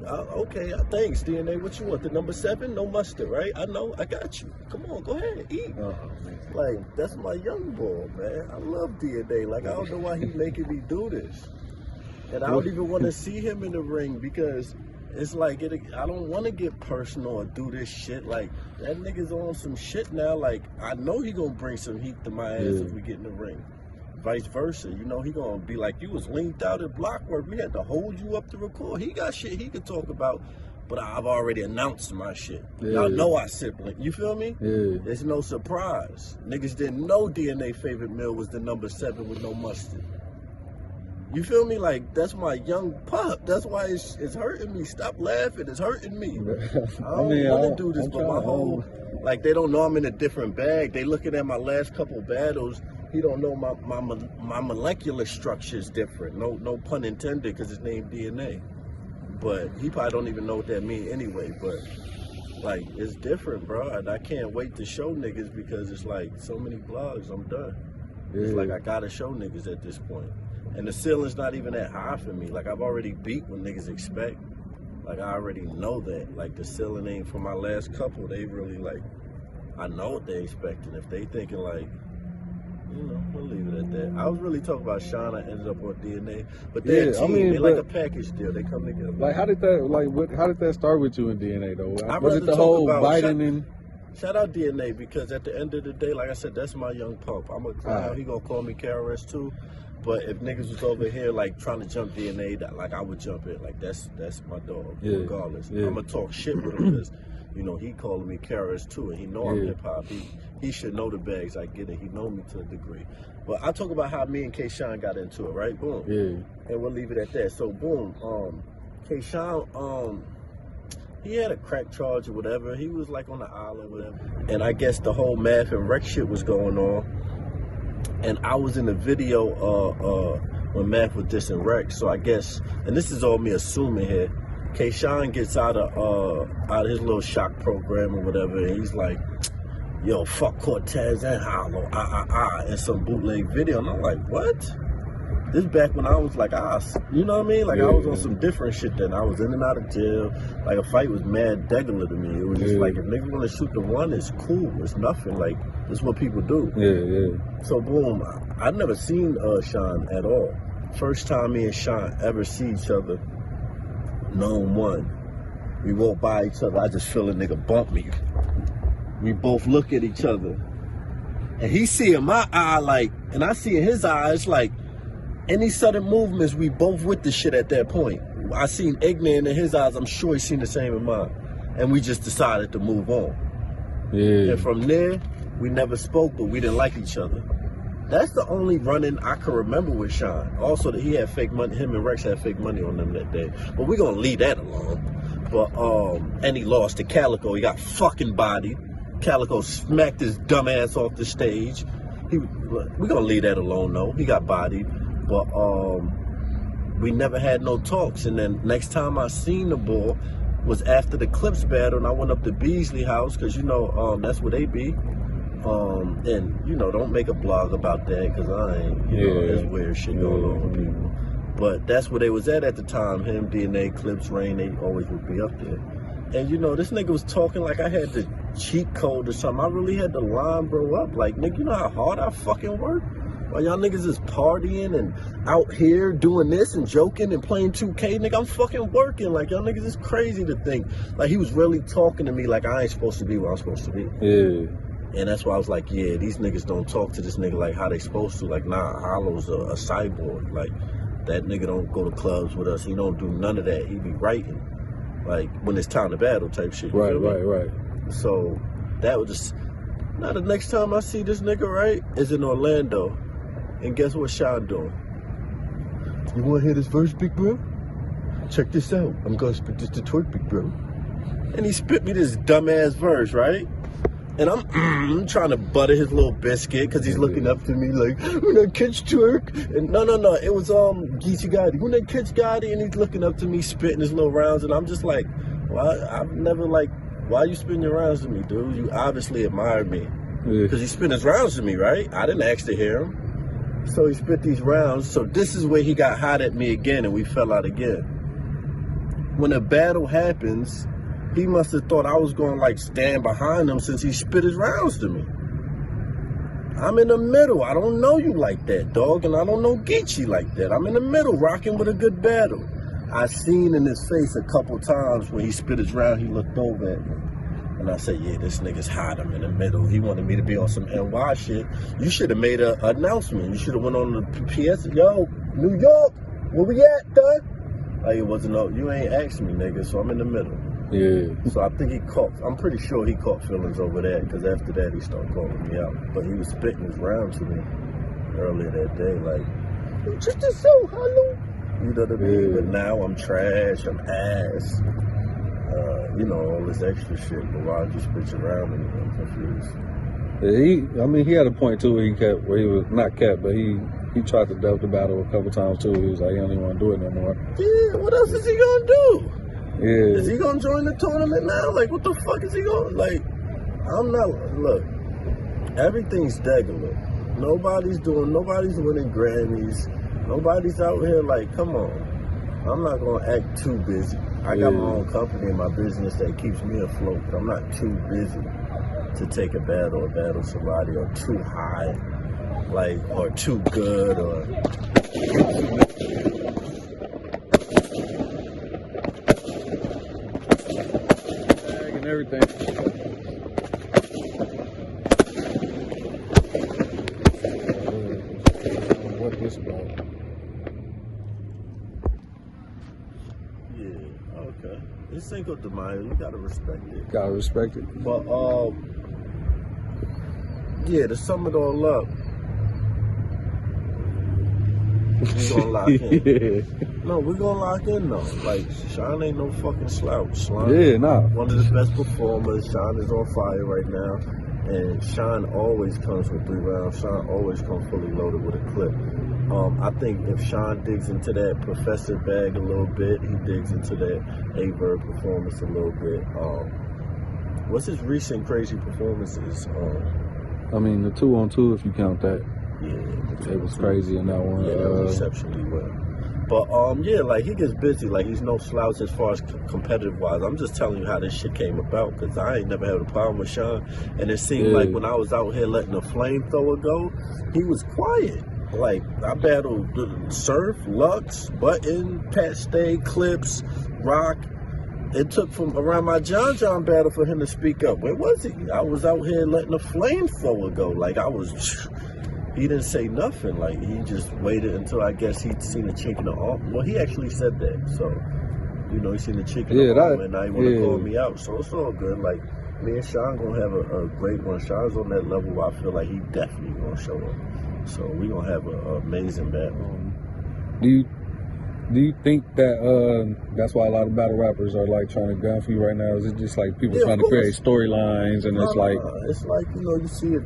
Okay, thanks, DNA. What you want? The number 7? No mustard, right? I know, I got you. Come on, go ahead, eat. Like, that's my young boy, man. I love DNA. Like, I don't know why he making me do this. And I don't even want to see him in the ring, because it's like, I don't want to get personal or do this shit. Like, that nigga's on some shit now. Like, I know he gonna bring some heat to my ass if we get in the ring. Vice versa, he gonna be like, you was linked out at block work. We had to hold you up to record. He got shit he could talk about, but I've already announced my shit. Y'all know I sibling. You feel me? There's no surprise. Niggas didn't know DNA favorite meal was the number 7 with no mustard. You feel me? Like, that's my young pup. That's why it's hurting me. Stop laughing. It's hurting me. I don't want to do this, but my whole, like, they don't know I'm in a different bag. They looking at my last couple battles. He don't know my molecular structure is different. No pun intended, because his name DNA. But he probably don't even know what that means anyway. But, like, it's different, bro. And I can't wait to show niggas, because it's like so many blogs. I'm done. It's like I got to show niggas at this point. And the ceiling's not even that high for me. Like, I've already beat what niggas expect. Like, I already know that. Like, the ceiling ain't for my last couple. They really, like, I know what they expecting. If they thinking, like, you know, we'll leave it at that. I was really talking about Sean. I ended up on DNA, but Yeah, they're a team. I mean, they're but- like a package deal. They come together. Like, how did that start with you in DNA though? I'd Was rather it the talk whole about Biden and? Shout out DNA, because at the end of the day, like I said, that's my young pup. I'm a clown. He gonna call me KRS too. But if niggas was over here like trying to jump DNA, like I would jump it. Like that's my dog. Yeah. Regardless, Yeah. I'm gonna talk shit with him because you know he calling me KRS too, and he know I'm Yeah. hip hop. He should know the bags. I get it. He know me to a degree. But I talk about how me and K-Shine got into it, right? Boom. Yeah. And we'll leave it at that. So boom. K-Shine, he had a crack charge or whatever. He was like on the island, whatever. And I guess the whole math and rec shit was going on. And I was in the video when math was dissing rec. So I guess, and this is all me assuming here, K-Shine gets out of his little shock program or whatever, and he's like, yo, fuck Cortez and Holla, in some bootleg video. And I'm like, what? This back when I was like, you know what I mean? Like, I was on some different shit then. I was in and out of jail. Like, a fight was mad degular to me. It was just like, if niggas want to shoot the one, it's cool. It's nothing. Like, this is what people do. Yeah. So, boom, I'd never seen Sean at all. First time me and Sean ever see each other, known one. We walk by each other. I just feel a nigga bump me. We both look at each other. And he see in my eye, like, and I see in his eyes, like, any sudden movements, we both with the shit at that point. I seen ignorant in his eyes. I'm sure he seen the same in mine. And we just decided to move on. Yeah. And from there, we never spoke, but we didn't like each other. That's the only run-in I can remember with Sean. Also, that he had fake money. Him and Rex had fake money on them that day. But we're going to leave that alone. But, and he lost to Calico. He got fucking bodied. Calico smacked his dumb ass off the stage. We're going to leave that alone, though. He got bodied. But we never had no talks. And then next time I seen the boy was after the Clips battle, and I went up to Beasley house, because, you know, that's where they be. And, you know, don't make a blog about that, because I ain't, you know, there's weird shit going on with people. But that's where they was at the time. Him, DNA, Clips, Rain, they always would be up there. And, you know, this nigga was talking like I had the cheat code or something. I really had to line bro up. Like, nigga, you know how hard I fucking work? While y'all niggas is partying and out here doing this and joking and playing 2K, nigga, I'm fucking working. Like, y'all niggas is crazy to think. Like, he was really talking to me like I ain't supposed to be where I'm supposed to be. Yeah. And that's why I was like, yeah, these niggas don't talk to this nigga like how they supposed to. Like, nah, Hollow's a cyborg. Like, that nigga don't go to clubs with us. He don't do none of that. He be writing. Like, when it's time to battle type shit. Right. So, that was just... Now, the next time I see this nigga, right, is in Orlando. And guess what Sean doing? You want to hear this verse, big bro? Check this out. I'm going to spit this to twerk, big bro. And he spit me this dumbass verse, right? And I'm trying to butter his little biscuit because he's looking up to me like, when I catch twerk. And no. It was Geechi. When I catch Gotti, and he's looking up to me, spitting his little rounds. And I'm just like, well, I've never like, why you spitting your rounds to me, dude? You obviously admire me. Because he spit his rounds to me, right? I didn't ask to hear him. So he spit these rounds. So this is where he got hot at me again and we fell out again. When a battle happens, he must have thought I was going to like stand behind him since he spit his rounds to me. I'm in the middle. I don't know you like that, dog. And I don't know Geechi like that. I'm in the middle rocking with a good battle. I seen in his face a couple times when he spit his round, he looked over at me. And I said, yeah, this nigga's hot. I'm in the middle. He wanted me to be on some NY shit. You should have made an announcement. You should have went on the PS. Yo, New York, where we at, dog? Like, it wasn't, you ain't asked me, nigga, so I'm in the middle. Yeah. So I think I'm pretty sure he caught feelings over that, because after that, he started calling me out. But he was spitting his round to me earlier that day, like, just a so, hello. You know what I mean? But now I'm trash, I'm ass. You know, all this extra shit, but why would you spit your round and I'm confused? Yeah, he had a point too where he was not kept, but he tried to dub the battle a couple times too. He was like, he don't even want to do it no more. Yeah, what else is he gonna do? Yeah. Is he gonna join the tournament now? Like, what the fuck is he gonna, like, look, everything's degular. Nobody's winning Grammys. Nobody's out here like, come on. I'm not gonna act too busy. I got my own company in my business that keeps me afloat, but I'm not too busy to take a battle or battle somebody or too high like, or too good, or and everything. What this about? yeah, okay. It's Cinco de Mayo. You gotta respect it. Gotta respect it. But yeah, to sum it all up, we gonna lock in. Yeah. No, we gonna lock in though. Like, Sean ain't no fucking slouch. Sean, Yeah, nah. one of the best performers. Sean is on fire right now, and Sean always comes with 3 rounds. Sean always comes fully loaded with a clip. I think if Sean digs into that Professor bag a little bit, he digs into that A-Verb performance a little bit. What's his recent crazy performances? I mean, the 2-on-2, if you count that. Yeah, It was crazy in that one. Yeah, exceptionally well. But yeah, like, he gets busy. Like, he's no slouch as far as competitive wise. I'm just telling you how this shit came about, because I ain't never had a problem with Sean. And it seemed like when I was out here letting the flamethrower go, he was quiet. Like, I battled Surf, Lux, Button, Pat Stay, Clips, Rock. It took from around my John battle for him to speak up. Where was he? I was out here letting the flamethrower go. Like, he didn't say nothing. Like, he just waited until I guess he'd seen a chink in the arm. Well, he actually said that. So, you know, he seen a chink in the arm, and now he want to call me out. So it's all good. Like, me and Sean gonna have a great one. Sean's on that level where I feel like he definitely gonna show up. So we gonna have an amazing battle. Do you think that that's why a lot of battle rappers are like trying to gun for you right now? Is it just like people trying to create storylines, and it's like you know, you see it,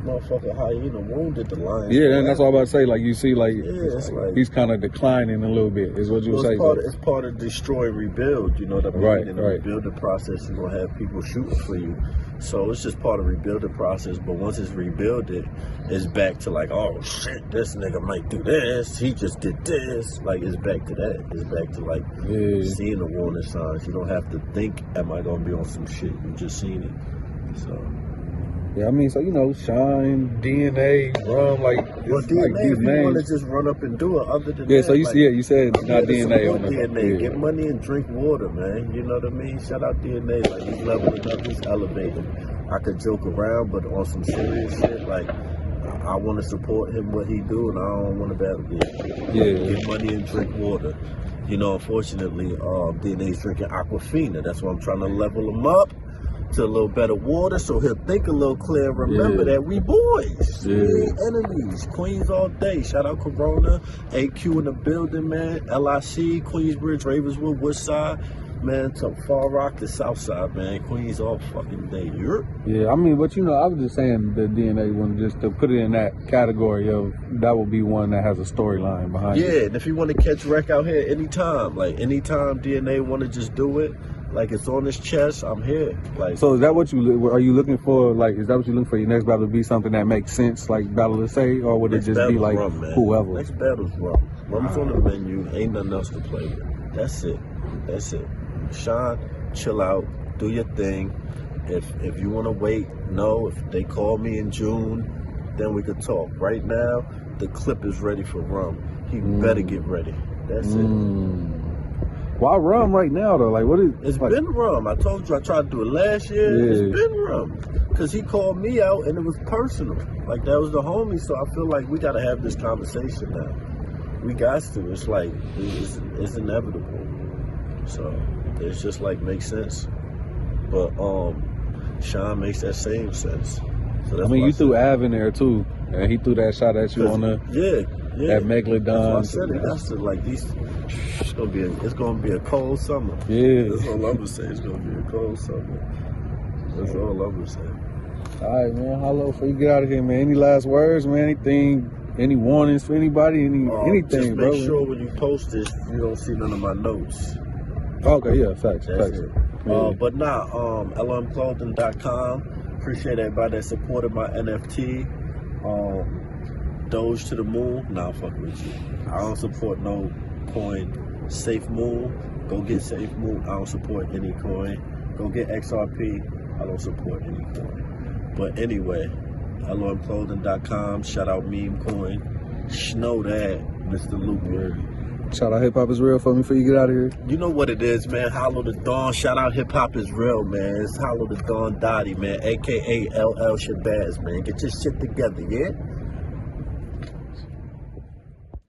motherfucker hyena wounded the lion. Yeah, and that's what I'm about to say. Like, you see, like, it's like he's kind of declining a little bit. Is what you would say? It's part of destroy and rebuild. You know what I mean? Right, in the rebuilding process, you're gonna have people shooting for you. So it's just part of the rebuilding process. But once it's rebuilded, it's back to like, oh shit, this nigga might do this. He just did this. Like, it's back to that. It's back to like seeing the warning signs. You don't have to think, am I gonna be on some shit? You just seen it. So yeah, I mean, so you know, Shine, DNA, Rum, like, well, DNA, like these if you names. want to just run up and do it. Other than Yeah, that, so you like, you said not DNA on the DNA. Yeah. Get money and drink water, man. You know what I mean? Shout out DNA. Like, he's leveling up, he's elevating. I could joke around, but on some serious shit, like, I want to support him, what he do, and I don't want to battle him. Yeah. Get money and drink water. You know, unfortunately, DNA's drinking Aquafina. That's why I'm trying to level him up to a little better water, so he'll think a little clear. Remember that we boys, we ain't enemies. Queens all day. Shout out Corona, AQ in the building, man. LIC, Queensbridge, Ravenswood, Woodside. Man, to Far Rock to Southside, man. Queens all fucking day. Yeah, I mean, but you know, I was just saying the DNA one, just to put it in that category of, that would be one that has a storyline behind it. Yeah, and if you want to catch wreck out here anytime, like anytime DNA want to just do it, like it's on his chest, I'm here. Like, so is that what are you looking for? Like, is that what you're looking for your next battle to be something that makes sense, like battle to say, or would it just be like Rum, whoever? Next battle's Rum. Rum's on the menu. Ain't nothing else to play with. That's it. That's it. Sean, chill out, do your thing. If you want to wait, if they call me in June, then we could talk. Right now, the clip is ready for Rum. He better get ready. That's it. Why Rum right now though? Like, what is? It's like, been Rum. I told you I tried to do it last year. Yeah. It's been Rum. Because he called me out and it was personal. Like, that was the homie. So I feel like we got to have this conversation now. We got to. It's like, it's inevitable. So it's just like, makes sense. But Sean makes that same sense. So that's, I mean, you threw Av in there too, and he threw that shot at you on the that Megalodon. That's what I said. That's like these. It's gonna be a cold summer. Yeah, that's all I'm gonna say. It's gonna be a cold summer. That's all I'm gonna say. All right, man. Holla, before you get out of here, man. Any last words, man? Anything? Any warnings for anybody? Anything, just bro? Make sure when you post this, you don't see none of my notes. Okay, yeah, facts. That's it. But now, lmclothing.com. Appreciate everybody that supported my NFT. Doge to the moon. Nah, I'm fucking with you. I don't support no coin. Safe Moon. Go get Safe Moon. I don't support any coin. Go get XRP. I don't support any coin. But anyway, LOMclothing.com. Shout out Meme Coin. Know that, Mr. Luke. Shout out Hip Hop is Real for me before you get out of here. You know what it is, man. Hollow the Dawn. Shout out Hip Hop is Real, man. It's Hollow the Dawn Dottie, man. AKA LL Shabazz, man. Get your shit together, yeah?